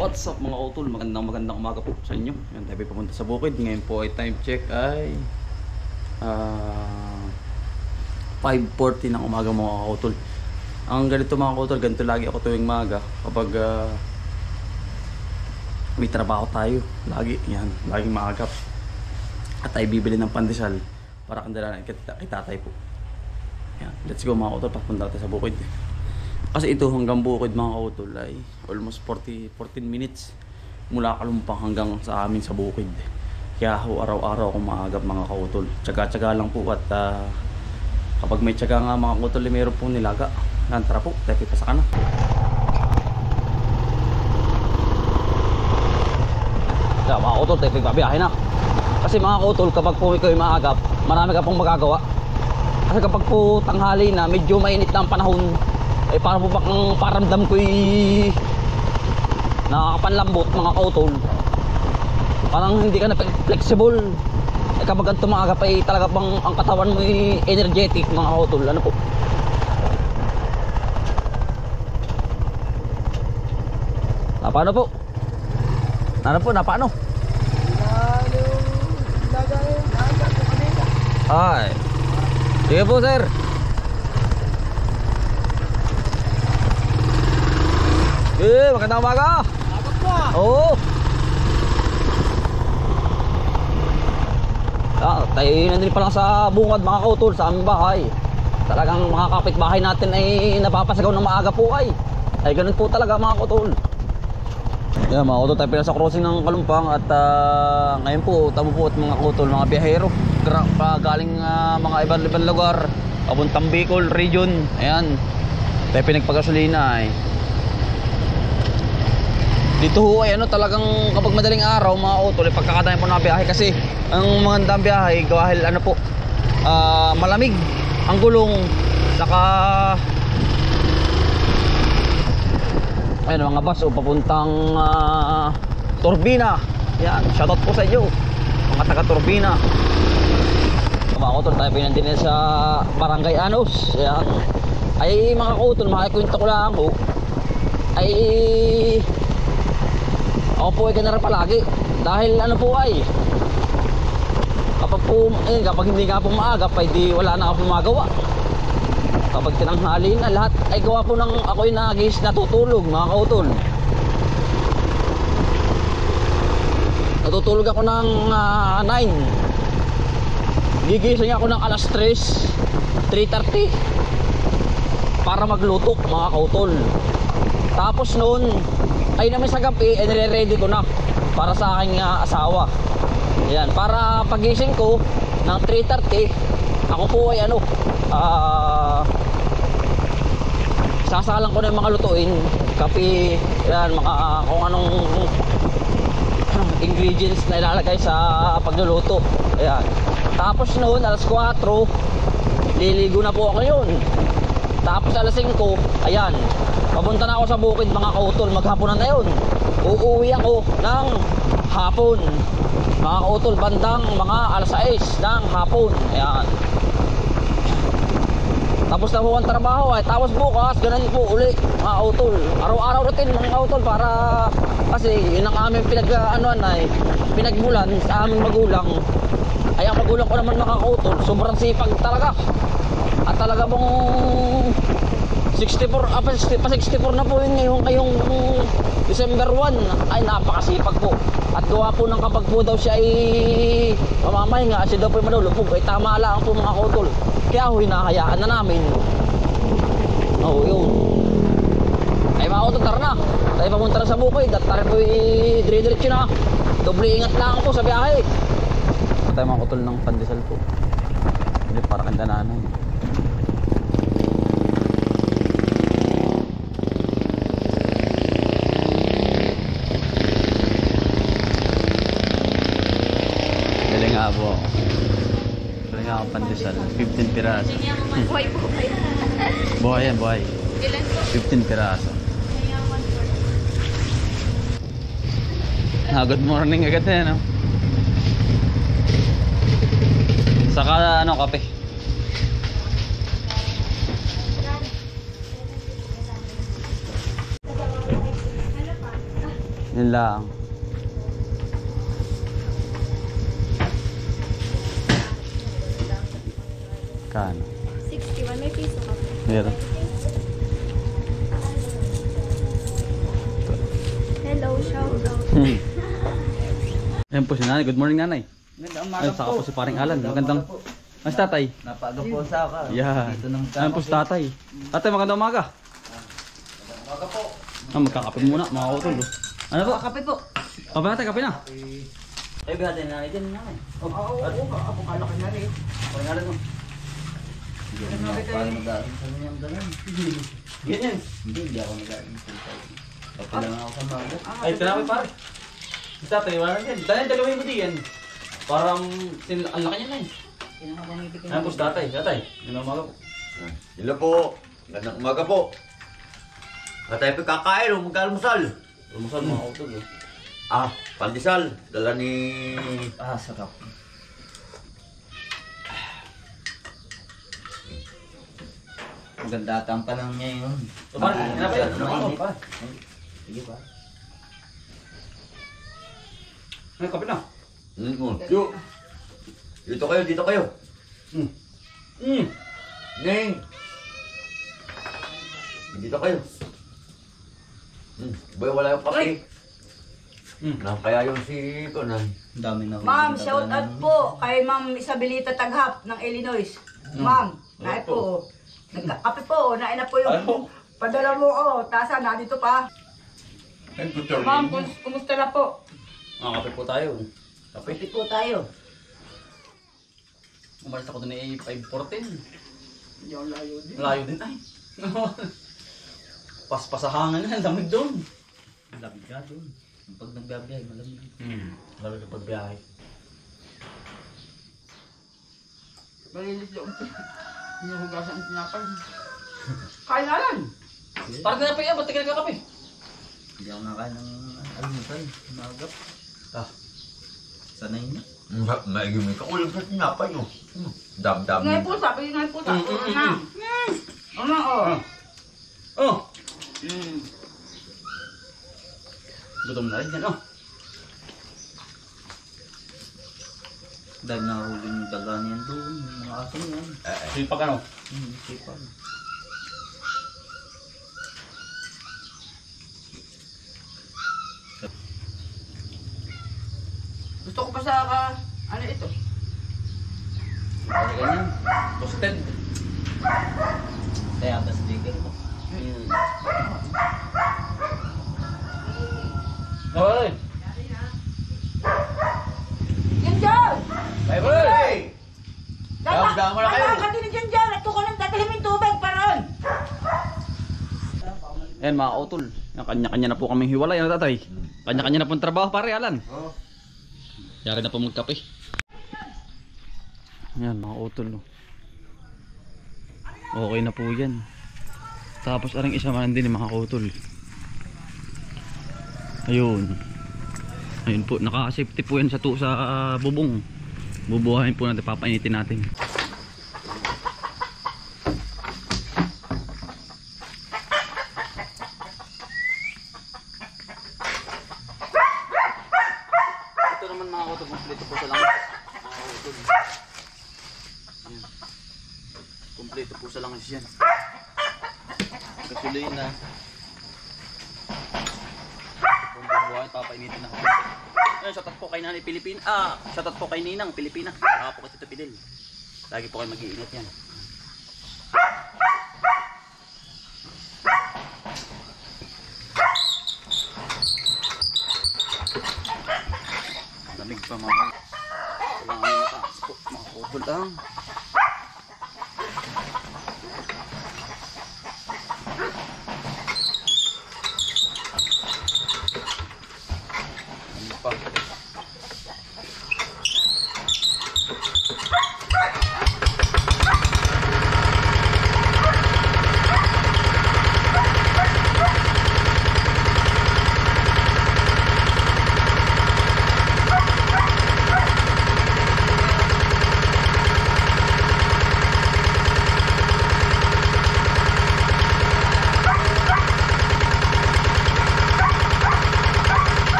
What's up mga utol? Magandang umaga po sa inyo. Yan, tayo pumunta sa bukid. Ngayon po ay time check ay 5:40 ng umaga mga utol. Ang ganito mga utol, ganito lagi ako tuwing maga kapag may trabaho tayo. Lagi, yan, laging maagap. At tayo bibili ng pandesal para kandalan kita tayo po. Yan, let's go mga utol, papunta tayo sa bukid. Kasi ito hanggang bukid mga kautol ay almost 14 minutes mula Kalumpang hanggang sa amin sa bukid. Kaya araw-araw akong maagap mga kautol. Tsaga-tsaga lang po at kapag may tsaga nga mga kautol ay meron pong nilaga. Yan, tara po, tayo pipasa ka na. Yan mga kautol, tayo pipabiyahe na. Kasi mga kautol, kapag po ikaw ay maagap, marami ka pong magagawa. Kasi kapag po tanghali na, medyo mainit na ang panahon, ay para po bang paramdam ko'y nakakapanlambot mga kautol. Parang hindi ka na flexible. Ay kapag ang tumaga pa ay talaga bang ang katawan mo ay energetic mga kautol. Ano po? Paano po? Paano? Ay. Sige po sir. Magandang umaga. Abot mo. Oo. Tayo nandun pa lang sa bungad mga kautol sa aming bahay. Talagang mga kapitbahay natin ay napapasagaw ng maaga po ay ganun po talaga mga kautol. Yan mga kautol, tayo pinasa crossing ng Kalumpang. At ngayon po, tamo po at mga kautol, mga biyahero galing mga ibang lugar papuntang Bicol region. Ayan, tayo pinagpagasolina ay dito ho ay talagang kapag madaling araw mga utol ay pagkakatayin po na biyahe. Kasi ang magandang biyahe dahil po malamig ang gulong, saka ayun mga bus o papuntang Turbina. Yan, shoutout po sa inyo mga taga Turbina. Mga utol, tayo pinandin sa Barangay Anos. Yan ay mga utol, makikwento ko lang ho ay ako po ay ganara palagi dahil po ay kapag hindi nga po maagap ay di wala na ako magawa. Kapag tinanghali na lahat ay gawa po ng ako ay nagis natutulog mga kautol. Natutulog ako ng 9. Gigising ako ng alas 3:30 para magluto mga kautol. Tapos noon ay naman sa gabi, nire-ready ko na para sa aking asawa. Ayan, para pagising ko ng 3:30, ako po ay sasalang ko na yung mga lutuin, kape, yan, mga kung anong ingredients na ilalagay sa pagluluto. Ayan. Tapos noon, alas 4, liligo na po ako yun. Tapos alas 5, ayan, papunta na ako sa bukid mga kautol, maghapunan na yun. Uuwi ako ng hapon mga kautol, bandang mga alas 6 ng hapon. Ayan. Tapos na po ang trabaho ay tapos bukas, ganun po uli mga kautol. Araw-araw routine mga kautol, para kasi yun ang aming pinagmulan sa aming magulang. Ay ang magulang ko naman mga kautol, sobrang sipag talaga. At talaga mong 64 na po yun ngayon, kayong December 1 ay napakasipag po. At gawa po ng kapag po daw siya ay mamamahinga, siya daw po ay manulupog, ay tama lang po mga kautol. Kaya ho, hinahayaan na namin. Oo, yun. Ay mga kautol, tara na. Tayo pamunta na sa bukid at tayo po dire-diretso na. Doble ingat lang po sa biyahe. Tayo mga kautol ng pandesal po. Hindi para kanda nanay. Po. Bili nga ako pandesal, 15 piraso. Buhay po kayo. Buhay yan, buhay. Ilan po? 15 piraso. Good morning agad na, no? Saka kape. Yun lang. Kano? 61, may piso ka. Meron. Hello, shout out. Ayan po si nanay. Good morning nanay. Magandang Ay, umaga saka po si paring Alan. Magandang... Mas tatay. Napaga po sa ka. Yeah. Dito ng Ayan po si tatay. Tatay, magandang umaga. umaga po. Magkakape muna, mga utol. Ano po? Kape po. Kape natin, kape na. Ay, bihati na natin nanay. Oo, ako kala ka na rin. Paring Alan mo. Parang nag-aaral sa niyang ganun. Ganyan. Hindi ako nag-aaral sa niyang. Kape lang ako sa maga. Ay, tinapay pare. Si tatay, wala din. Dahil dalawin mo din yan. Parang, ang laki niya na eh. Ayan po si tatay. Tatay, yun ang umaga po. Hello po. Gandang umaga po. Tayo pa kakain o mag-almusal. Lumusal mga utol. Pandesal. Dala ni... Sarap. Maganda ata ang panahon niya yun. So, pare, tinapay. Mainit. Pare. Sige pa. Ay, kape na. Yo. Dito kayo, dito kayo. Neng. Dito kayo. Boy, wala yung kape. Kaya yung si Conan. Ang dami na. Ma'am, shout out po kay Ma'am Isabelita Taghap ng Illinois. Ma'am, naay po. Nagkakape po, naay na po yung padala mo ko. Tasa, nandito pa. Ma'am, kumusta na po? Mga kape po tayo. Kape. Kape po tayo. Umalis ako doon ay 5:14. Hindi ako layo din. Layo din ay. Paspasahangan na, lamig doon. Lamig ka doon. Pag nagbabiyahe, malamig. Lamig kapag biyahe. Malinis yung hinuhugasan ang tinapay. Kain na lang. Parang na pa yan, ba't tigil ka kape? Hindi ako nakain ng almusal. Umagap. Sanay na. Maigimik ka ulam sa tinapay nyo. Dam-dam. Ngayon po, sabi ngayon po, sabi na. Ano, oh. Oh! Gutom na rin yan, oh. Dahil nahuli yung daga niyan doon. Yung mga aso niyan. Sipag ano? Sipag. Gusto ko pa sa, ano ito? Ano ganyan? Toasted. Kaya ang sticker ko. Hoy! Yan dyan! Bye bye! Dam-dam mo na kayo. Kaya din dyan dyan. At ko nang tatahimin tubig pa ron. Ayan mga utol. Kanya-kanya na po kaming hiwalay, ano tatay? Kanya-kanya na pong trabaho pare, Alan. Oo. Yari na po magkape. Ayan mga utol. No. Okay na po yan. Tapos aring isa man din mga utol. Ayun. Ayun po, naka-safety po yan sa bubong. Bubuhayin po natin, papainitin natin. Ito naman mga utol, kompleto po sa langis. Mga utol. Ayan. Kompleto po sa langis yan. Gasolina. Kung bubuhayin, papainitin natin. Ayun, shoutout po kay Nanay Pilipina. Shoutout po kay Ninang Pilipina. Saka po kay Tito Pidel. Lagi po kayo mag-iingat yan. Lamig pa mga. Walang ano mataas po. Makakutol lang. Ano pa?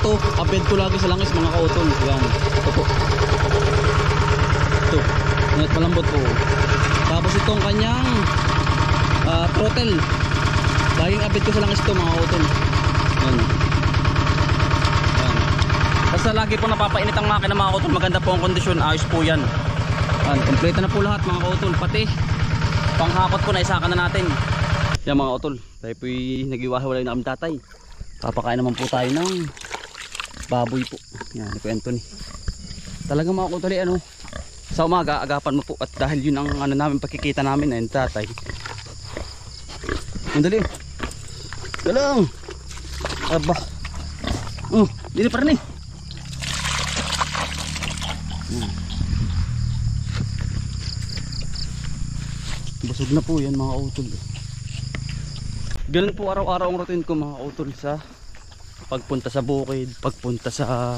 to, abed ko lagi sa langis mga kautol. Yan. Ito po. Ito. Ngunit malambot po. Tapos itong kanyang throttle. Laging abed ko sa langis ito mga kautol. Yan. Yan. Basta lagi po napapainit ang makina mga kautol. Maganda po ang kondisyon. Ayos po yan. Yan. Kompleto na po lahat mga kautol. Pati panghakot po na isakan na natin. Yan mga kautol. Tayo po nag-iwahiwalay na kami tatay. Papakain naman po tayo ng baboy po. Yan, ni po Anthony. Talaga mga kautol, ano, sa umaga, agapan mo po. At dahil yun ang ano namin, pagkikita namin na yung tatay. Mandali. Galang. Aba. Dili pa rin eh. Busog na po yan mga kautol. Ganun po araw-araw ang routine ko mga kautol sa pagpunta sa bukid, pagpunta sa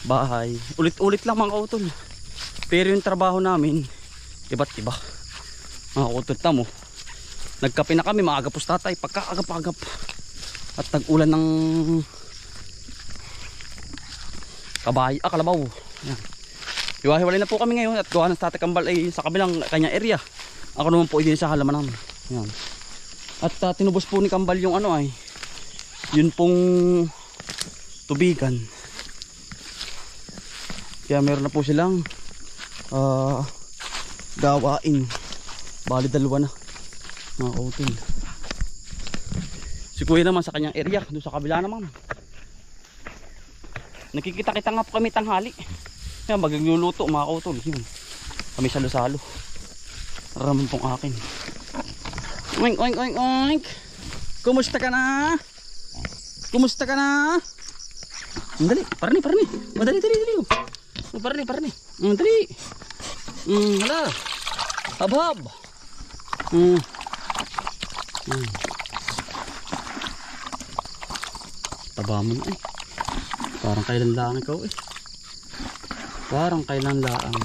bahay. Ulit-ulit lang mga kautol. Pero yung trabaho namin, iba't iba. Mga kautol, tamo. Nagkape na kami, maagapos tatay, pagkaagap-agap. At nag-ulan ng kalabaw. Yan. Iwahiwalay na po kami ngayon at gawa ng tatay Kambal ay sa kabilang kanyang area. Ako naman po din sa halaman namin. Yan. At tinubos po ni Kambal yung ano ay yun pong tubigan. Kaya meron na po silang gawain. Bali dalawa na mga kautol. Si kuya naman sa kanyang area, doon sa kabila naman. Nakikita-kita nga po kami tanghali. Yan, magluluto mga kautol. Yun. Kami salo-salo. Raman pong akin. Oink, oink, oink, oink. Kumusta ka na? Kumusta ka na? Dali, parni. Madali, dali. Parni. Dali. Hala. Habhab. Taba mo na eh. Parang kailan lang ikaw eh. Parang kailan lang.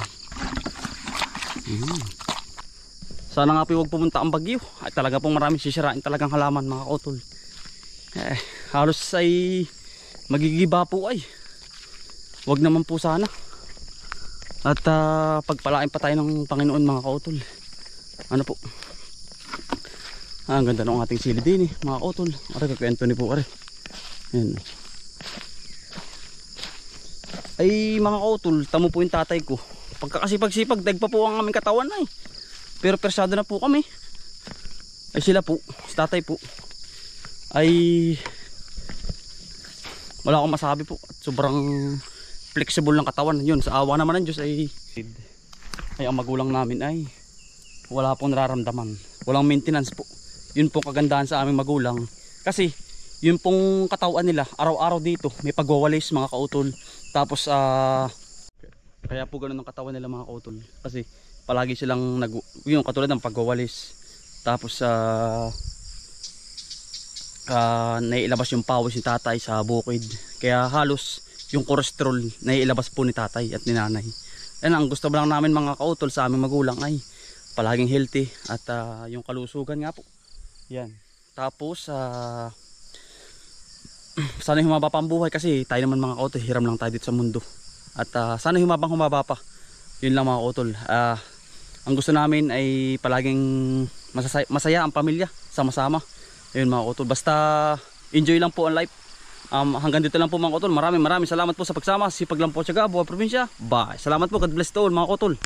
Sana nga po huwag pumunta ang bagyo. Ay talaga pong maraming sisirain talagang halaman mga kautol. Halos ay magigiba po ay. Huwag naman po sana. At pagpalain pa tayo ng Panginoon mga kautol. Ano po? Ang ganda ng ating sili din eh mga kautol. Aray kay Anthony po aray. Ayan. Ay mga kautol, tamo po yung tatay ko. Pagkakasipag-sipag, daig pa po ang aming katawan ay. Pero persado na po kami. Ay sila po, si tatay po ay wala akong masabi po. At sobrang flexible ng katawan. Yun, sa awa naman ng Diyos ay ang magulang namin ay wala pong nararamdaman. Walang maintenance po. Yun po kagandahan sa aming magulang. Kasi yun pong katawan nila araw-araw dito may pagwawalis mga kautol. Tapos kaya po ganun ang katawan nila mga kautol. Kasi palagi silang yung katulad ng pagwawalis. Tapos naiilabas yung pawis ni tatay sa bukid. Kaya halos yung cholesterol naiilabas po ni tatay at ni nanay. Yan ang gusto lang namin mga kautol sa aming magulang ay palaging healthy at yung kalusugan nga po. Yan. Tapos sana humaba pa ang buhay kasi tayo naman mga kautol hiram lang tayo dito sa mundo. At sana humaba pa. Yun lang mga kautol. Ang gusto namin ay palaging masaya ang pamilya, sama-sama. Ayun mga kautol. Basta enjoy lang po ang life. Hanggang dito lang po mga kautol. Maraming salamat po sa pagsama. Sipag lang po tiyaga, buhay probinsya. Bye. Salamat po. God bless to all mga kautol.